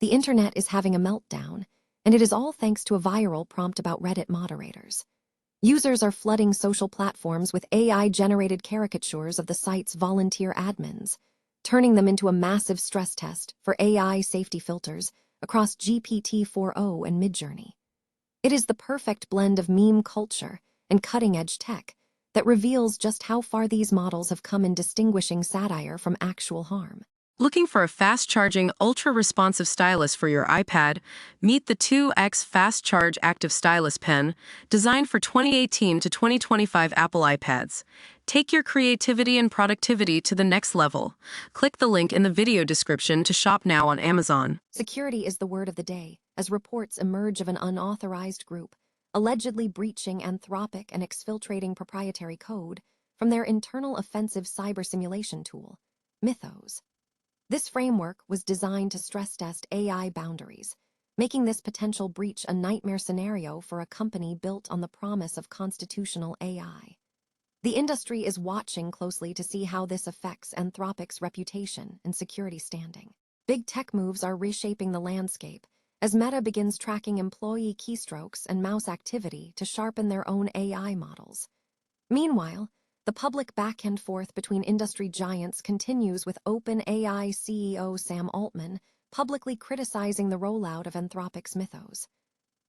The internet is having a meltdown, and it is all thanks to a viral prompt about Reddit moderators. Users are flooding social platforms with AI-generated caricatures of the site's volunteer admins, turning them into a massive stress test for AI safety filters across GPT-4o and Midjourney. It is the perfect blend of meme culture and cutting-edge tech that reveals just how far these models have come in distinguishing satire from actual harm. Looking for a fast-charging, ultra-responsive stylus for your iPad? Meet the 2X Fast Charge Active Stylus Pen, designed for 2018 to 2025 Apple iPads. Take your creativity and productivity to the next level. Click the link in the video description to shop now on Amazon. Security is the word of the day, as reports emerge of an unauthorized group allegedly breaching Anthropic and exfiltrating proprietary code from their internal offensive cyber simulation tool, Mythos. This framework was designed to stress-test AI boundaries, making this potential breach a nightmare scenario for a company built on the promise of constitutional AI. The industry is watching closely to see how this affects Anthropic's reputation and security standing. Big tech moves are reshaping the landscape as Meta begins tracking employee keystrokes and mouse activity to sharpen their own AI models. Meanwhile, the public back-and-forth between industry giants continues, with OpenAI CEO Sam Altman publicly criticizing the rollout of Anthropic's Mythos.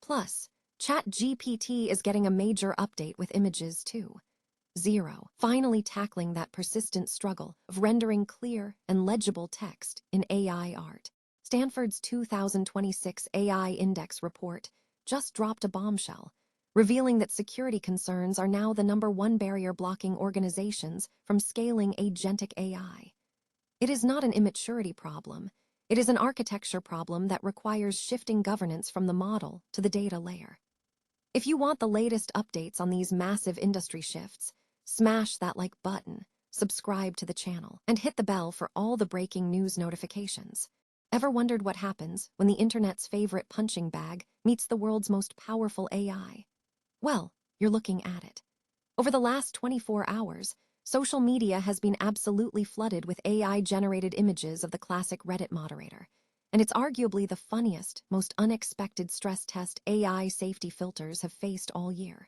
Plus, ChatGPT is getting a major update with images too. 0, finally tackling that persistent struggle of rendering clear and legible text in AI art. Stanford's 2026 AI Index report just dropped a bombshell, revealing that security concerns are now the #1 barrier blocking organizations from scaling agentic AI. It is not an immaturity problem. It is an architecture problem that requires shifting governance from the model to the data layer. If you want the latest updates on these massive industry shifts, smash that like button, subscribe to the channel, and hit the bell for all the breaking news notifications. Ever wondered what happens when the internet's favorite punching bag meets the world's most powerful AI? Well, you're looking at it. Over the last 24 hours, social media has been absolutely flooded with AI-generated images of the classic Reddit moderator, and it's arguably the funniest, most unexpected stress test AI safety filters have faced all year.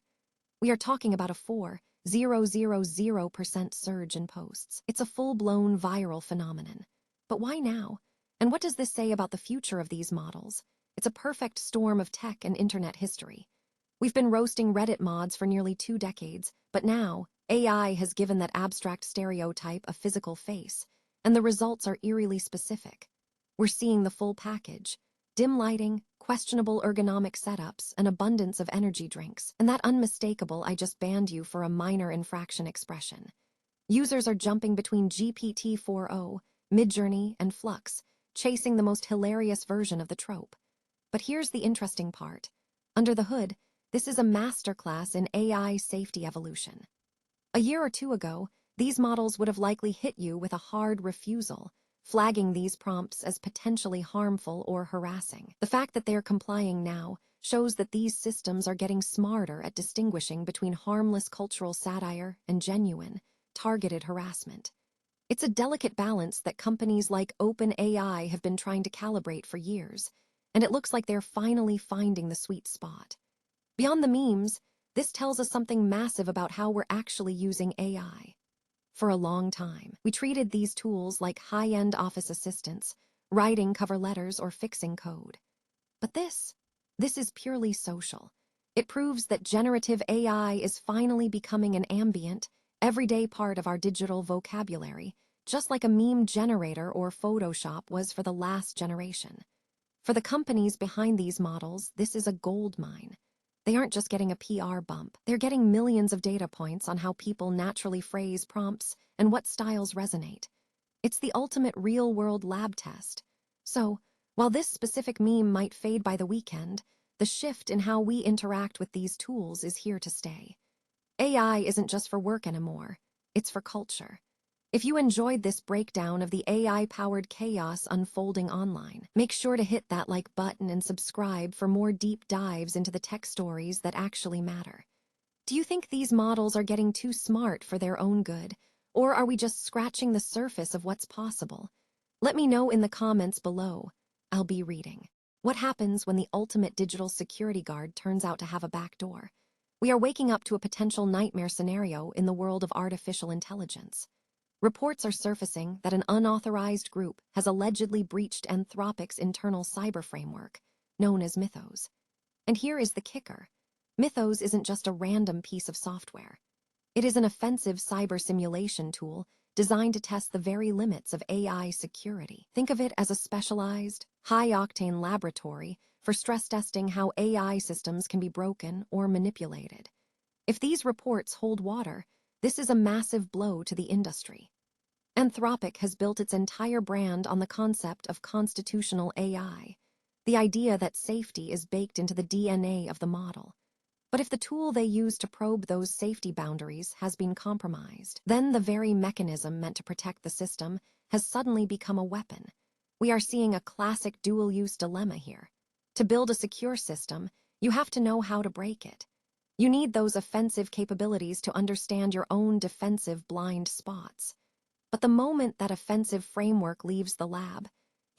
We are talking about a 4,000% surge in posts. It's a full-blown viral phenomenon. But why now? And what does this say about the future of these models? It's a perfect storm of tech and internet history. We've been roasting Reddit mods for nearly 2 decades, but now, AI has given that abstract stereotype a physical face, and the results are eerily specific. We're seeing the full package: dim lighting, questionable ergonomic setups, an abundance of energy drinks, and that unmistakable "I just banned you for a minor infraction" expression. Users are jumping between GPT-4o, Midjourney, and Flux, chasing the most hilarious version of the trope. But here's the interesting part. Under the hood, this is a masterclass in AI safety evolution. A year or two ago, these models would have likely hit you with a hard refusal, flagging these prompts as potentially harmful or harassing. The fact that they're complying now shows that these systems are getting smarter at distinguishing between harmless cultural satire and genuine, targeted harassment. It's a delicate balance that companies like OpenAI have been trying to calibrate for years, and it looks like they're finally finding the sweet spot. Beyond the memes, this tells us something massive about how we're actually using AI. For a long time, we treated these tools like high-end office assistants, writing cover letters or fixing code. But this is purely social. It proves that generative AI is finally becoming an ambient, everyday part of our digital vocabulary, just like a meme generator or Photoshop was for the last generation. For the companies behind these models, this is a gold mine. They aren't just getting a PR bump, they're getting millions of data points on how people naturally phrase prompts and what styles resonate. It's the ultimate real-world lab test. So, while this specific meme might fade by the weekend, the shift in how we interact with these tools is here to stay. AI isn't just for work anymore, it's for culture. If you enjoyed this breakdown of the AI-powered chaos unfolding online, make sure to hit that like button and subscribe for more deep dives into the tech stories that actually matter. Do you think these models are getting too smart for their own good, or are we just scratching the surface of what's possible? Let me know in the comments below. I'll be reading. What happens when the ultimate digital security guard turns out to have a backdoor? We are waking up to a potential nightmare scenario in the world of artificial intelligence. Reports are surfacing that an unauthorized group has allegedly breached Anthropic's internal cyber framework, known as Mythos. And here is the kicker. Mythos isn't just a random piece of software. It is an offensive cyber simulation tool designed to test the very limits of AI security. Think of it as a specialized, high-octane laboratory for stress testing how AI systems can be broken or manipulated. If these reports hold water, this is a massive blow to the industry. Anthropic has built its entire brand on the concept of constitutional AI, the idea that safety is baked into the DNA of the model. But if the tool they use to probe those safety boundaries has been compromised, then the very mechanism meant to protect the system has suddenly become a weapon. We are seeing a classic dual-use dilemma here. To build a secure system, you have to know how to break it. You need those offensive capabilities to understand your own defensive blind spots. But the moment that offensive framework leaves the lab,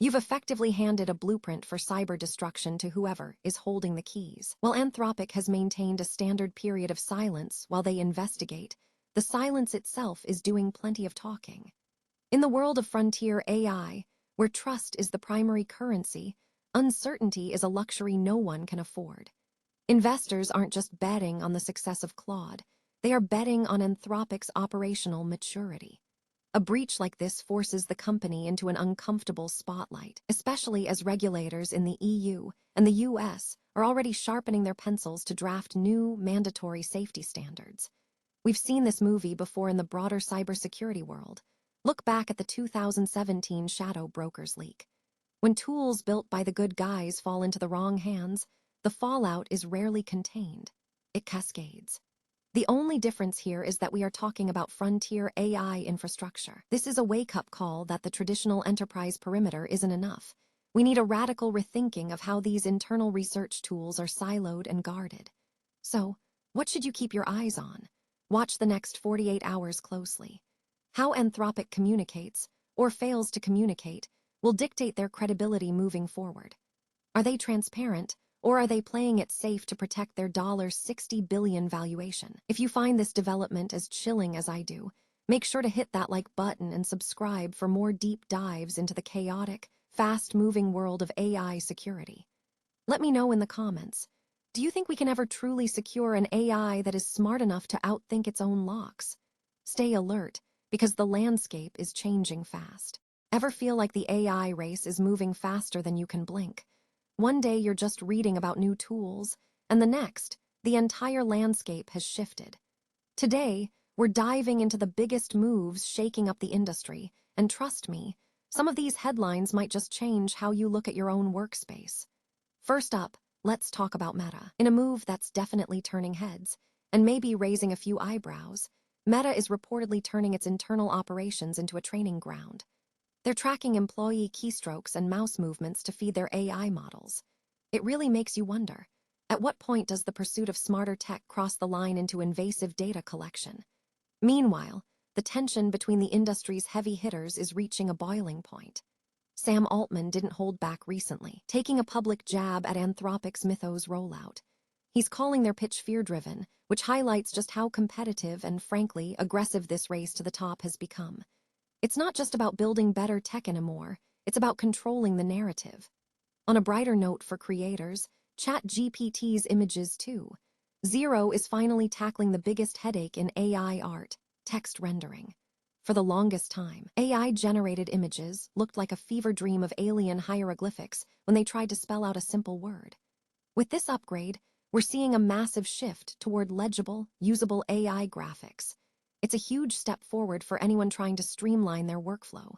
you've effectively handed a blueprint for cyber destruction to whoever is holding the keys. While Anthropic has maintained a standard period of silence while they investigate, the silence itself is doing plenty of talking. In the world of frontier AI, where trust is the primary currency, uncertainty is a luxury no one can afford. Investors aren't just betting on the success of Claude, they are betting on Anthropic's operational maturity. A breach like this forces the company into an uncomfortable spotlight, especially as regulators in the EU and the US are already sharpening their pencils to draft new, mandatory safety standards. We've seen this movie before in the broader cybersecurity world. Look back at the 2017 Shadow Brokers leak. When tools built by the good guys fall into the wrong hands, the fallout is rarely contained. It cascades. The only difference here is that we are talking about frontier AI infrastructure. This is a wake-up call that the traditional enterprise perimeter isn't enough. We need a radical rethinking of how these internal research tools are siloed and guarded. So, what should you keep your eyes on? Watch the next 48 hours closely. How Anthropic communicates, or fails to communicate, will dictate their credibility moving forward. Are they transparent? Or are they playing it safe to protect their $60 billion valuation? If you find this development as chilling as I do, make sure to hit that like button and subscribe for more deep dives into the chaotic, fast-moving world of AI security. Let me know in the comments. Do you think we can ever truly secure an AI that is smart enough to outthink its own locks? Stay alert, because the landscape is changing fast. Ever feel like the AI race is moving faster than you can blink? One day you're just reading about new tools, and the next, the entire landscape has shifted. Today, we're diving into the biggest moves shaking up the industry, and trust me, some of these headlines might just change how you look at your own workspace. First up, let's talk about Meta. In a move that's definitely turning heads, and maybe raising a few eyebrows, Meta is reportedly turning its internal operations into a training ground. They're tracking employee keystrokes and mouse movements to feed their AI models. It really makes you wonder, at what point does the pursuit of smarter tech cross the line into invasive data collection? Meanwhile, the tension between the industry's heavy hitters is reaching a boiling point. Sam Altman didn't hold back recently, taking a public jab at Anthropic's Mythos rollout. He's calling their pitch fear-driven, which highlights just how competitive and, frankly, aggressive this race to the top has become. It's not just about building better tech anymore, it's about controlling the narrative. On a brighter note for creators, ChatGPT's images too. Zero is finally tackling the biggest headache in AI art, text rendering. For the longest time, AI-generated images looked like a fever dream of alien hieroglyphics when they tried to spell out a simple word. With this upgrade, we're seeing a massive shift toward legible, usable AI graphics. It's a huge step forward for anyone trying to streamline their workflow.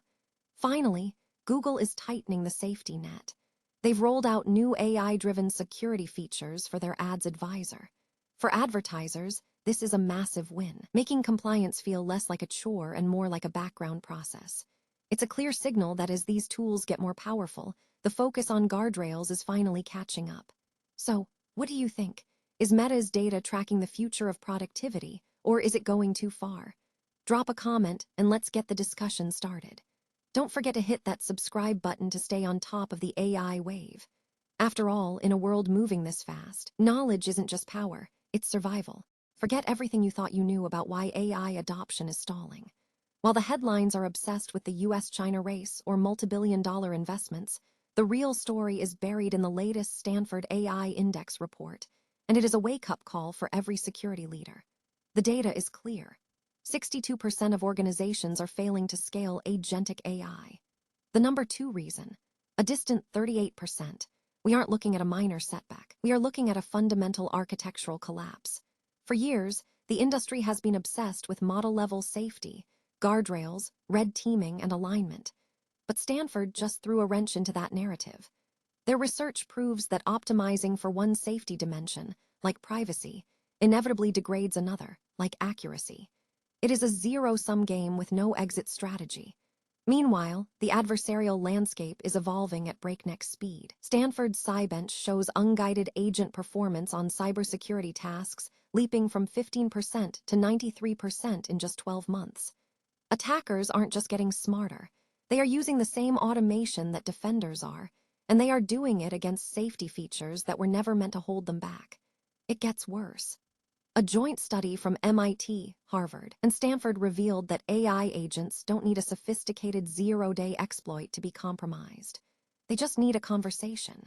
Finally, Google is tightening the safety net. They've rolled out new AI-driven security features for their Ads Advisor. For advertisers, this is a massive win, making compliance feel less like a chore and more like a background process. It's a clear signal that as these tools get more powerful, the focus on guardrails is finally catching up. So, what do you think? Is Meta's data tracking the future of productivity, or is it going too far? Drop a comment and let's get the discussion started. Don't forget to hit that subscribe button to stay on top of the AI wave. After all, in a world moving this fast, knowledge isn't just power, it's survival. Forget everything you thought you knew about why AI adoption is stalling. While the headlines are obsessed with the US-China race or multi-billion-dollar investments, the real story is buried in the latest Stanford AI Index report, and it is a wake-up call for every security leader. The data is clear. 62% of organizations are failing to scale agentic AI. The number 2 reason, a distant 38%. We aren't looking at a minor setback. We are looking at a fundamental architectural collapse. For years, the industry has been obsessed with model-level safety, guardrails, red teaming, and alignment. But Stanford just threw a wrench into that narrative. Their research proves that optimizing for one safety dimension, like privacy, inevitably degrades another, like accuracy. It is a zero-sum game with no exit strategy. Meanwhile, the adversarial landscape is evolving at breakneck speed. Stanford's SciBench shows unguided agent performance on cybersecurity tasks leaping from 15% to 93% in just 12 months. Attackers aren't just getting smarter. They are using the same automation that defenders are, and they are doing it against safety features that were never meant to hold them back. It gets worse. A joint study from MIT, Harvard, and Stanford revealed that AI agents don't need a sophisticated zero-day exploit to be compromised. They just need a conversation.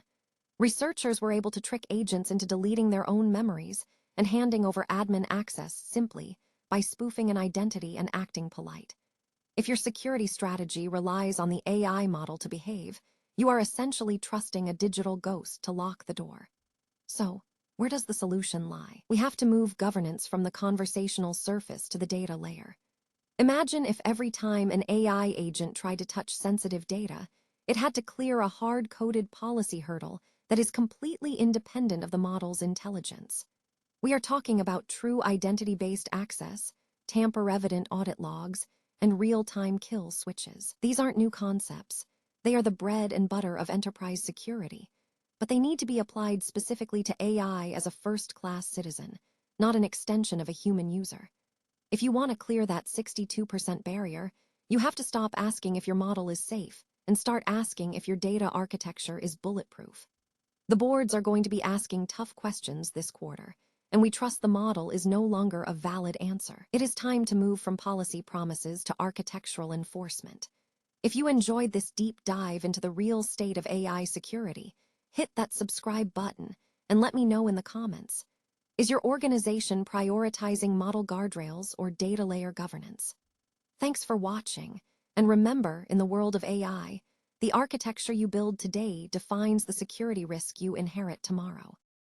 Researchers were able to trick agents into deleting their own memories and handing over admin access simply by spoofing an identity and acting polite. If your security strategy relies on the AI model to behave, you are essentially trusting a digital ghost to lock the door. So, where does the solution lie? We have to move governance from the conversational surface to the data layer. Imagine if every time an AI agent tried to touch sensitive data, it had to clear a hard-coded policy hurdle that is completely independent of the model's intelligence. We are talking about true identity-based access, tamper-evident audit logs, and real-time kill switches. These aren't new concepts. They are the bread and butter of enterprise security. But they need to be applied specifically to AI as a first-class citizen, not an extension of a human user. If you want to clear that 62% barrier, you have to stop asking if your model is safe and start asking if your data architecture is bulletproof. The boards are going to be asking tough questions this quarter, and we trust the model is no longer a valid answer. It is time to move from policy promises to architectural enforcement. If you enjoyed this deep dive into the real state of AI security, hit that subscribe button and let me know in the comments. Is your organization prioritizing model guardrails or data layer governance? Thanks for watching, and remember, in the world of AI, the architecture you build today defines the security risk you inherit tomorrow.